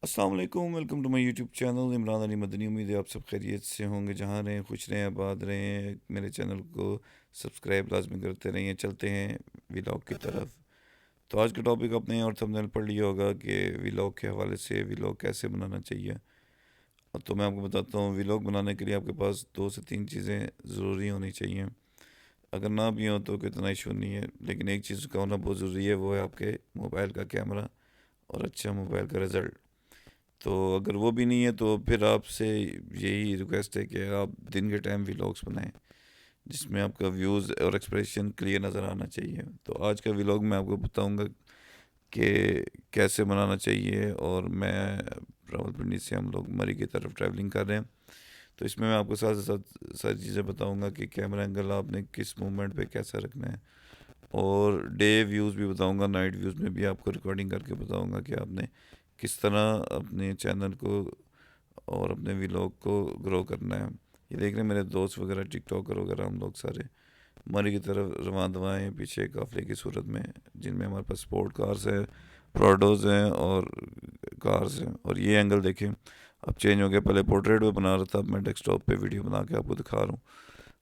अस्सलाम वालेकुम, welcome to my YouTube channel Imran Ali Madani. उम्मीद है आप सब खैरियत से होंगे, जहाँ रहें खुश रहें आबाद रहें। मेरे चैनल को सब्सक्राइब लाजमी करते रहें। चलते हैं व्लॉग की तरफ। तो आज का टॉपिक आपने और थंबनेल पढ़ लिया होगा कि व्लॉग के हवाले से व्लॉग कैसे बनाना चाहिए। और तो मैं आपको बताता हूँ, व्लॉग बनाने के लिए आपके पास 2 से 3 चीज़ें ज़रूरी होनी चाहिए। अगर ना भी हो तो कितना इशू नहीं है, लेकिन एक चीज़ का होना बहुत ज़रूरी है, वो है आपके मोबाइल का कैमरा और अच्छा मोबाइल का रिज़ल्ट। तो अगर वो भी नहीं है तो फिर आपसे यही रिक्वेस्ट है कि आप दिन के टाइम व्लॉग्स बनाएं, जिसमें आपका व्यूज़ और एक्सप्रेशन क्लियर नज़र आना चाहिए। तो आज का व्लॉग मैं आपको बताऊंगा कि कैसे बनाना चाहिए। और मैं रावलपिंडी से हम लोग मरी की तरफ ट्रैवलिंग कर रहे हैं, तो इसमें मैं आपको साथ साथ सारी चीज़ें बताऊंगा कि कैमरा एंगल आपने किस मूवमेंट पे कैसा रखना है। और डे व्यूज़ भी बताऊंगा, नाइट व्यूज़ में भी आपको रिकॉर्डिंग करके बताऊंगा कि आपने किस तरह अपने चैनल को और अपने व्लॉग को ग्रो करना है। ये देख रहे हैं मेरे दोस्त वगैरह, टिकटॉकर वगैरह, हम लोग सारे मरी की तरफ रवां दवाएँ पीछे काफ़िले की सूरत में, जिनमें हमारे पास स्पोर्ट कार्स है, प्रोडोज हैं और कार्स हैं। और ये एंगल देखें, अब चेंज हो गया। पहले पोर्ट्रेट पे बना रहा था, अब मैं डेस्कटॉप पे वीडियो बना के आपको दिखा रहा हूँ।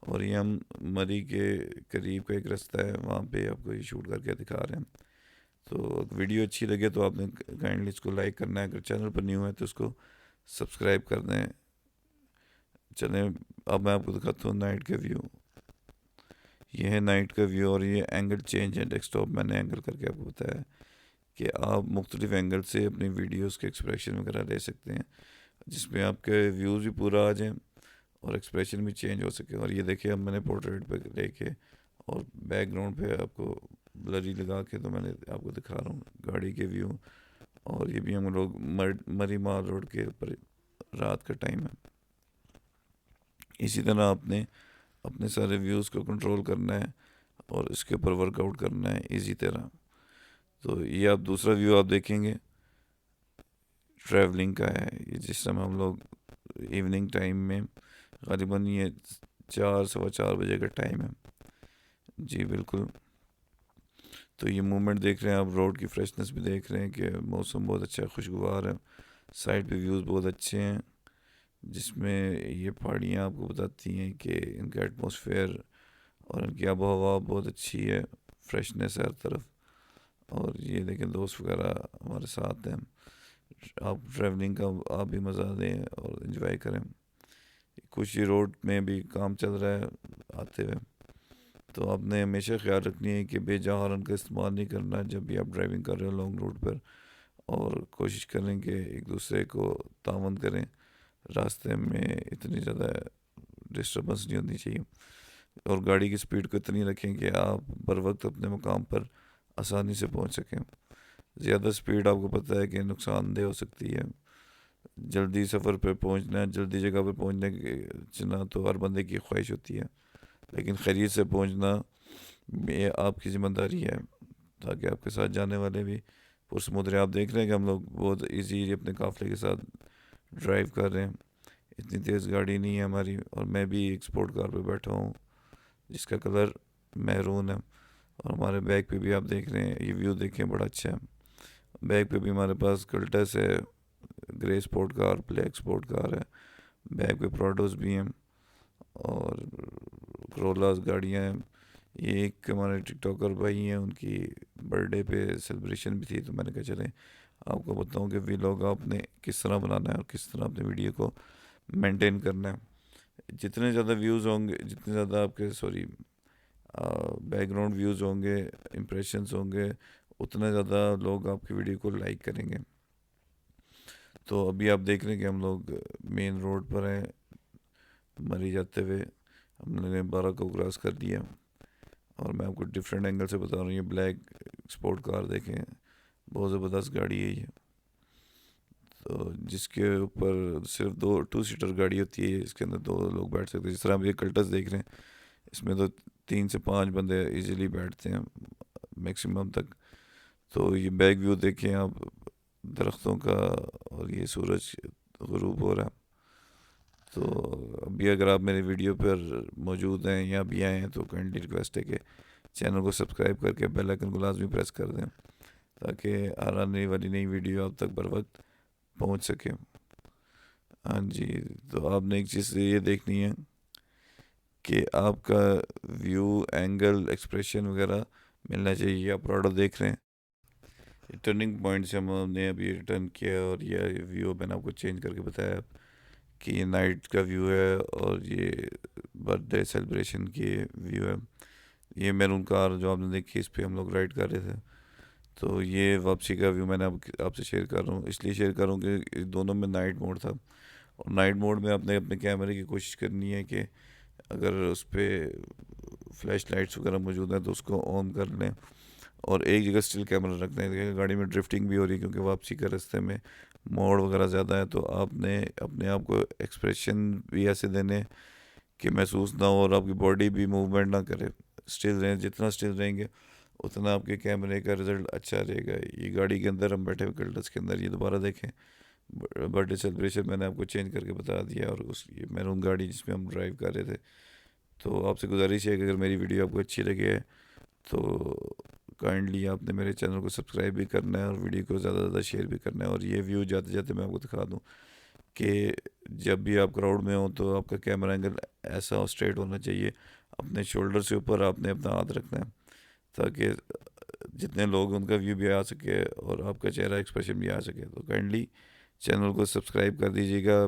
और ये हम मरी के करीब का एक रास्ता है, वहाँ पे आपको ये शूट करके दिखा रहे हैं। तो वीडियो अच्छी लगे तो आपने काइंडली इसको लाइक करना है, अगर चैनल पर न्यू है तो इसको सब्सक्राइब कर दें। चलें, अब मैं आपको दिखाता हूँ नाइट का व्यू। ये है नाइट का व्यू और ये एंगल चेंज है डेस्कटॉप। मैंने एंगल करके आपको बताया कि आप मुख्तलिफ एंगल से अपनी वीडियोस के एक्सप्रेशन वगैरह ले सकते हैं, जिसमें आपके व्यूज़ भी पूरा आ जाएं और एक्सप्रेशन भी चेंज हो सके। और ये देखिए, अब मैंने पोर्ट्रेट पे लेके और बैकग्राउंड पे आपको ब्लरी लगा के तो मैंने आपको दिखा रहा हूँ गाड़ी के व्यू। और ये भी हम लोग मरी माल रोड के ऊपर, रात का टाइम है। इसी तरह आपने अपने सारे व्यूज़ को कंट्रोल करना है और इसके ऊपर वर्कआउट करना है इसी तरह। तो ये आप दूसरा व्यू आप देखेंगे, ट्रैवलिंग का है। ये जिस समय हम लोग इवनिंग टाइम में, ग़ालिबन ये 4 सवा 4 बजे का टाइम है। जी बिल्कुल। तो ये मूवमेंट देख रहे हैं आप, रोड की फ्रेशनेस भी देख रहे हैं कि मौसम बहुत अच्छा है, खुशगवार है। साइड पे व्यूज़ बहुत अच्छे हैं, जिसमें ये पहाड़ियाँ आपको बताती हैं कि इनका एटमॉस्फेयर और इनकी आबो हवा बहुत अच्छी है, फ्रेशनेस है हर तरफ। और ये देखें, दोस्त वगैरह हमारे साथ हैं। आप ट्रैवलिंग का आप भी मज़ा लें और इन्जॉय करें। कुछ ही रोड में भी काम चल रहा है आते हुए, तो आपने हमेशा ख्याल रखनी है कि बेजा हॉर्न का इस्तेमाल नहीं करना जब भी आप ड्राइविंग कर रहे हो लॉन्ग रूट पर। और कोशिश करें कि एक दूसरे को तावन करें, रास्ते में इतनी ज़्यादा डिस्टर्बेंस नहीं होनी चाहिए। और गाड़ी की स्पीड को इतनी रखें कि आप बर वक्त अपने मुकाम पर आसानी से पहुंच सकें। ज़्यादा स्पीड आपको पता है कि नुकसानदेह हो सकती है। जल्दी सफ़र पर पहुंचना, जल्दी जगह पर पहुंचने की चना तो हर बंदे की ख्वाहिश होती है, लेकिन खैरियत से पहुंचना ये आपकी ज़िम्मेदारी है, ताकि आपके साथ जाने वाले भी पुरस्मुद्र। आप देख रहे हैं कि हम लोग बहुत इजी अपने काफ़िले के साथ ड्राइव कर रहे हैं। इतनी तेज़ गाड़ी नहीं है हमारी, और मैं भी एक स्पोर्ट कार पे बैठा हूँ जिसका कलर मैरून है। और हमारे बैक पे भी आप देख रहे हैं, ये व्यू देखें, बड़ा अच्छा है। बैक पे भी हमारे पास कल्टस है, grey sport car, black sport car है। बैक पे प्रोडोज भी हैं और क्रोलास गाड़ियाँ हैं। ये एक हमारे टिकटॉकर भाई हैं, उनकी बर्थडे पे सेलिब्रेशन भी थी, तो मैंने कहा चलें आपको बताऊं कि व्लॉग आपने किस तरह बनाना है और किस तरह अपने वीडियो को मेंटेन करना है। जितने ज़्यादा व्यूज़ होंगे, जितने ज़्यादा आपके सॉरी बैकग्राउंड व्यूज़ होंगे, इम्प्रेशंस होंगे, उतना ज़्यादा लोग आपकी वीडियो को लाइक करेंगे। तो अभी आप देख रहे हैं कि हम लोग मेन रोड पर हैं, मरी जाते हुए हमने 12 को क्रॉस कर दिया। और मैं आपको डिफरेंट एंगल से बता रहा हूँ। ये ब्लैक स्पोर्ट कार देखें, बहुत ज़बरदस्त गाड़ी है ये। तो जिसके ऊपर सिर्फ 2 सीटर गाड़ी होती है, इसके अंदर 2 लोग बैठ सकते हैं। जिस तरह आप ये कल्टस देख रहे हैं, इसमें तो 3 से 5 बंदे इजीली बैठते हैं मैक्सिमम तक। तो ये बैक व्यू देखें आप दरख्तों का, और ये सूरज गुरूब हो रहा है। तो अभी अगर आप मेरे वीडियो पर मौजूद हैं या भी आए हैं तो काइंडली रिक्वेस्ट है कि चैनल को सब्सक्राइब करके बेल आइकन को लाजमी प्रेस कर दें, ताकि हर आने वाली नई वीडियो आप तक बर वक्त पहुंच सके। हाँ जी, तो आपने एक चीज़ ये देखनी है कि आपका व्यू, एंगल, एक्सप्रेशन वगैरह मिलना चाहिए। आप प्रोडक्ट देख रहे हैं, टर्निंग पॉइंट से हमने अभी रिटर्न किया और ये व्यू मैंने आपको चेंज करके बताया कि ये नाइट का व्यू है और ये बर्थडे सेलिब्रेशन की व्यू है। ये मैरून कार जो आपने देखी, इस पे हम लोग राइड कर रहे थे। तो ये वापसी का व्यू मैंने आपसे शेयर कर रहा हूँ, इसलिए शेयर कर रहा हूँ कि दोनों में नाइट मोड था। और नाइट मोड में आपने अपने कैमरे की कोशिश करनी है कि अगर उस पर फ्लैश लाइट्स वगैरह मौजूद हैं तो उसको ऑन कर लें और एक जगह स्टिल कैमरा रखते हैं। देखिए गाड़ी में ड्रिफ्टिंग भी हो रही है क्योंकि वापसी का रास्ते में मोड़ वगैरह ज़्यादा है, तो आपने अपने आप को एक्सप्रेशन भी ऐसे देने कि महसूस ना हो और आपकी बॉडी भी मूवमेंट ना करे, स्टिल रहें। जितना स्टिल रहेंगे उतना आपके कैमरे का रिज़ल्ट अच्छा रहेगा। ये गाड़ी के अंदर हम बैठे हुए कल्टस के अंदर, ये दोबारा देखें, बर्थडे सेलिब्रेशन मैंने आपको चेंज करके बता दिया और उस ये मैरून गाड़ी जिसमें हम ड्राइव कर रहे थे। तो आपसे गुजारिश है कि अगर मेरी वीडियो आपको अच्छी लगे है तो काइंडली आपने मेरे चैनल को सब्सक्राइब भी करना है और वीडियो को ज़्यादा से ज़्यादा शेयर भी करना है। और ये व्यू जाते जाते मैं आपको दिखा दूँ कि जब भी आप क्राउड में हो तो आपका कैमरा एंगल ऐसा स्ट्रेट होना चाहिए, अपने शोल्डर से ऊपर आपने अपना हाथ रखना है ताकि जितने लोग उनका व्यू भी आ सके और आपका चेहरा एक्सप्रेशन भी आ सके। तो काइंडली चैनल को सब्सक्राइब कर दीजिएगा।